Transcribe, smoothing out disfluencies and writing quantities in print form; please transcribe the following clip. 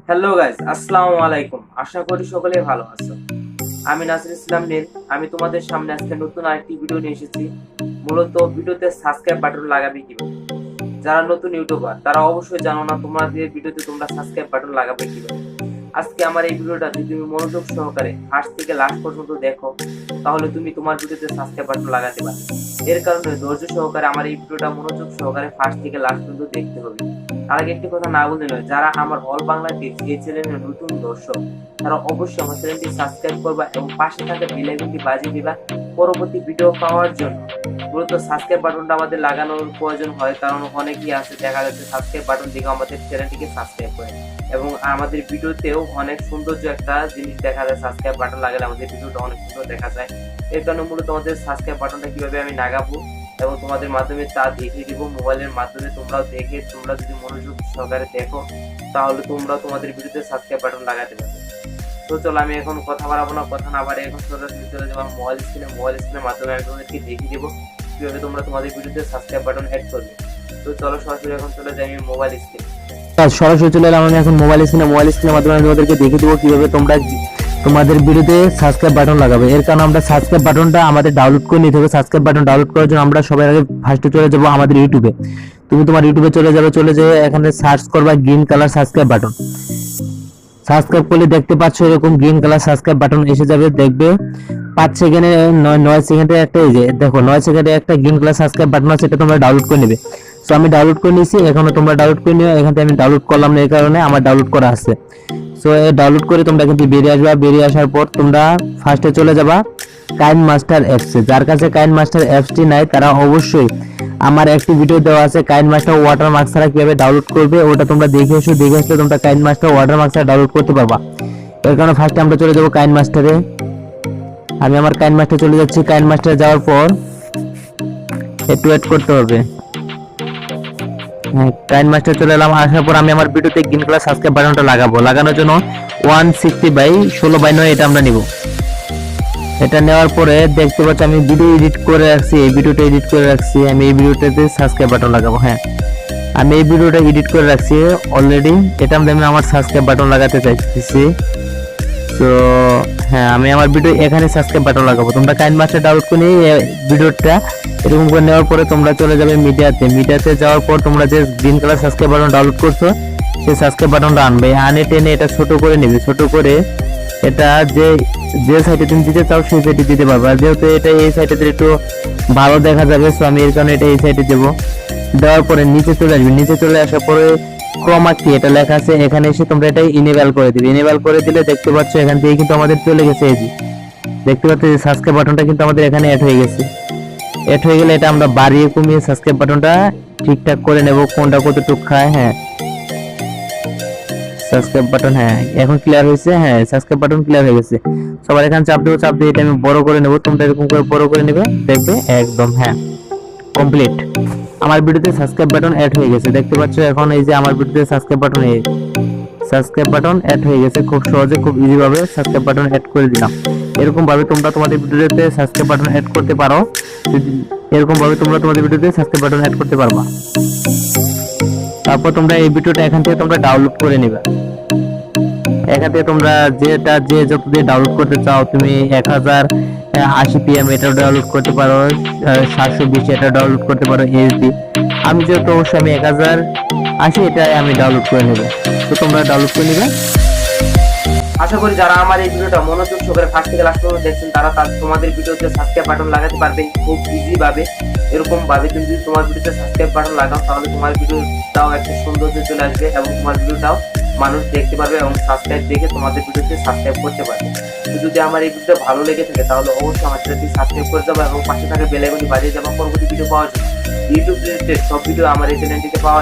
Hello guys, আসসালামু আলাইকুম। আশা করি সকলেই ভালো আছো। আমি নাসির ইসলাম নীল। আমি তোমাদের সামনে আজকে নতুন আরেকটি ভিডিও নিয়ে এসেছি। মূলত ভিডিওতে সাবস্ক্রাইব বাটন লাগাবে কিভাবে। যারা নতুন ইউটিউবার তারা অবশ্যই জানো না তোমাদের ভিডিওতে তোমরা সাবস্ক্রাইব বাটন লাগাবে কিভাবে। আজকে আমার এই ভিডিওটা যদি তুমি মনোযোগ সহকারে ফার্স্ট থেকে লাস্ট পর্যন্ত দেখো, তাহলে তুমি তোমার ভিডিওতে সাবস্ক্রাইব বাটন লাগাতে পারবে। এর কারণে ধৈর্য সহকারে আমার এই ভিডিওটা মনোযোগ সহকারে ফার্স্ট থেকে লাস্ট পর্যন্ত দেখতে হবে। তার আগে একটি কথা না বলতে নয়, যারা আমার অল বাংলা টিপস এই চ্যানেলের নতুন দর্শক তারা অবশ্যই আমার চ্যানেলটি সাবস্ক্রাইব করবা এবং পাশে থাকা বেল আইকনটি বাজিয়ে দিবা পরবর্তী ভিডিও পাওয়ার জন্য। মূলত সাবস্ক্রাইব বাটনটা আমাদের লাগানোর প্রয়োজন হয়, কারণ অনেকেই আছে দেখা যাচ্ছে সাবস্ক্রাইব বাটন দিকে আমাদের চ্যানেলটিকে সাবস্ক্রাইব করে এবং আমাদের ভিডিওতেও অনেক সৌন্দর্য একটা জিনিস দেখা যায়। সাবস্ক্রাইব বাটন লাগালে আমাদের ভিডিওটা অনেক সুন্দর দেখা যায়। এর কারণে মূলত আমাদের সাবস্ক্রাইব বাটনটা কিভাবে আমি লাগাবো এবং তোমাদের মাধ্যমে তা দেখিয়ে দিব। মোবাইলের মাধ্যমে তোমরাও দেখে তোমরা যদি মনোযোগ সহকারে দেখো তাহলে তোমরা তোমাদের ভিডিওতে সাবস্ক্রাইব বাটন লাগাতে পারবে। তো চলো আমি এখন কথা বাড়াবো না, কথা না বাড়ে এখন সরাসরি চলে যাবো মোবাইল স্ক্রিনের মাধ্যমে আমি তোমাদেরকে দেখিয়ে দেবো কিভাবে তোমরা তোমাদের ভিডিওতে সাবস্ক্রাইব বাটন অ্যাড করবে। তো চলো সরাসরি এখন চলে যাই আমি মোবাইল স্ক্রিন। সরাসরি চলে এলাম আমি এখন মোবাইল স্ক্রিনের মাধ্যমে আমি তোমাদেরকে দেখিয়ে দেবো কিভাবে তোমরা তোমাদের ভিডিওতে সাবস্ক্রাইব বাটন লাগাবে। এর কারণে আমরা সাবস্ক্রাইব বাটনটা আমাদের ডাউনলোড করে নিতে হবে। সাবস্ক্রাইব বাটন ডাউনলোড করার জন্য আমরা সবার আগে ফার্স্টে চলে যাবো আমাদের ইউটিউবে। তুমি তোমার ইউটিউবে চলে যাবে, চলে যেয়ে এখানে সার্চ করবা green colour subscribe button. Subscribe করলে দেখতে পাচ্ছ এরকম গ্রিন কালার সাবস্ক্রাইব বাটন এসে যাবে। দেখবে 5 সেকেন্ডে 9 সেকেন্ডে একটা, এই যে দেখো 9 সেকেন্ডে একটা গ্রিন কালার সাবস্ক্রাইব বাটন আছে, এটা তোমরা ডাউনলোড করে নেবে। সো আমি ডাউনলোড করে নিয়েছি, এখনো তোমরা ডাউনলোড করে নিও। এখান থেকে আমি ডাউনলোড করলাম না, এই কারণে আমার ডাউনলোড করা আছে। সো ডাউনলোড করে তোমরা এখান থেকে বেরিয়ে আসবা। বেরিয়ে আসার পর তোমরা ফার্স্টে চলে যাবা কাইন মাস্টার অ্যাপসে। যার কাছে কাইন মাস্টার অ্যাপসটি নাই তারা অবশ্যই আমার একটি ভিডিও দেওয়া আছে কাইন মাস্টার ওয়াটারমার্ক ছাড়া কিভাবে ডাউনলোড করবে, ওটা তোমরা দেখে এসো। দেখে আসলে তোমরা কাইন মাস্টার ওয়াটারমার্ক ছাড়া ডাউনলোড করতে পারবা। এর কারণে ফার্স্টে আমরা চলে যাবো কাইন মাস্টারে। আমি আমার কাইন মাস্টারে চলে যাচ্ছি। কাইন মাস্টারে যাওয়ার পর একটু ওয়েট করতে হবে। কাইন মাস্টার চলে এলাম। আসার পর আমি আমার ভিডিওতে গ্রিন কালার সাবস্ক্রাইব বাটনটা লাগাবো। লাগানোর জন্য 160/16/9 এটা আমরা নিব। এটা নেওয়ার পরে দেখতে পাচ্ছি আমি ভিডিও এডিট করে রাখছি, এই ভিডিওটা এডিট করে রাখছি। আমি এই ভিডিওটাতে সাবস্ক্রাইব বাটন লাগাবো। হ্যাঁ, আমি এই ভিডিওটা এডিট করে রাখছি অলরেডি। এটা আমি আমার সাবস্ক্রাইব বাটন লাগাতে চাইছি। তো হ্যাঁ, আমি আমার ভিডিও এখানে সাবস্ক্রাইব বাটন লাগাবো। তোমরা কাইন মাস্টার ডাউনলোড করে নিয়ে ভিডিওটা এরকম করে নেওয়ার পরে তোমরা চলে যাবে মিডিয়াতে যাওয়ার পর তোমরা যে green colour subscribe button download করছো সেই সাবস্ক্রাইব বাটনটা আনবে, আনে টেনে এটা ছোট করে নেবে। ছোট করে এটা যে সাইটে তুমি দিতে চাও সেই সাইটে দিতে পারবে। যেহেতু এটা এই সাইটে দিলে একটু ভালো দেখা যাবে, সো আমি এর কারণে এটা এই সাইটে দেবো। দেওয়ার পরে নিচে চলে আসবে। নিচে চলে আসার পরে ক্রোমা কি এটা লেখা আছে, এখানে এসে তোমরা এটা ইনেবল করে দিবে। ইনেবল করে দিলে দেখতে পাচ্ছ এখান থেকে কিন্তু আমাদের চলে গেছে। এই যে দেখতে পাচ্ছ যে সাবস্ক্রাইব বাটনটা কিন্তু আমাদের এখানে অ্যাড হয়ে গেছে। অ্যাড হয়ে গেলে এটা আমরা বাড়িয়ে কমিয়ে সাবস্ক্রাইব বাটনটা ঠিকঠাক করে নেব, কোনটা কতটুকু খায়। হ্যাঁ, সাবস্ক্রাইব বাটন হ্যাঁ এখন ক্লিয়ার হয়েছে। হ্যাঁ, সাবস্ক্রাইব বাটন ক্লিয়ার হয়ে গেছে। সবার এখানে চাপ দেবো, চাপ দিয়ে এটা আমি বড় করে নেব। তোমরা এরকম করে বড় করে নেবে, দেখবে একদম হ্যাঁ কমপ্লিট। আমার ভিডিওতে সাবস্ক্রাইব বাটন অ্যাড হয়ে গেছে। দেখতে পাচ্ছ এখন এই যে আমার ভিডিওতে সাবস্ক্রাইব বাটন অ্যাড হয়ে গেছে। খুব সহজে খুব ইজি ভাবে সাবস্ক্রাইব বাটন অ্যাড করে দিলাম। এরকম ভাবে তোমরা তোমাদের ভিডিওতে সাবস্ক্রাইব বাটন অ্যাড করতে পারো। এরকম ভাবে তোমরা তোমাদের ভিডিওতে সাবস্ক্রাইব বাটন অ্যাড করতে পারবা। তারপর তোমরা এই ভিডিওটা এখান থেকে তোমরা ডাউনলোড করে নিবা। এখান থেকে তোমরা যে যত দিয়ে ডাউনলোড করতে চাও, তুমি 1080p এটা ডাউনলোড করতে পারো, 720 এটা ডাউনলোড করতে পারো এইচডি। আমি যেহেতু অবশ্যই আমি 1080 এটা আমি ডাউনলোড করে নেব। তো তোমরা ডাউনলোড করে নিবে। আশা করি যারা আমার এই ভিডিওটা মনোযোগ সহকারে ফার্স্ট থেকে লাস্ট পর্যন্ত দেখছেন তারা তোমাদের ভিডিওতে সাবস্ক্রাইব বাটন লাগাতে পারবে খুব ইজি ভাবে। এরকম ভাবে তুমি যদি তোমার ভিডিওতে সাবস্ক্রাইব বাটন লাগাও তাহলে তোমার ভিডিওটাও একটা সৌন্দর্য চলে আসবে এবং তোমার ভিডিওটাও মানুষ দেখতে পারবে এবং সাবস্ক্রাইব দেখে তোমাদের ভিডিওতে সাবস্ক্রাইব করতে পারবে। তো যদি আমার এই ভিডিওটা ভালো লেগে থাকে তাহলে অবশ্যই আমার চ্যানেলটি সাবস্ক্রাইব করে যাবো এবং পাশে থাকা বেল আইকনটি বাজিয়ে যাবো পরবর্তী ভিডিও পাওয়ার জন্য। ইউটিউব রিলেটেড সব ভিডিও আমার এই চ্যানেলটিতে পাওয়া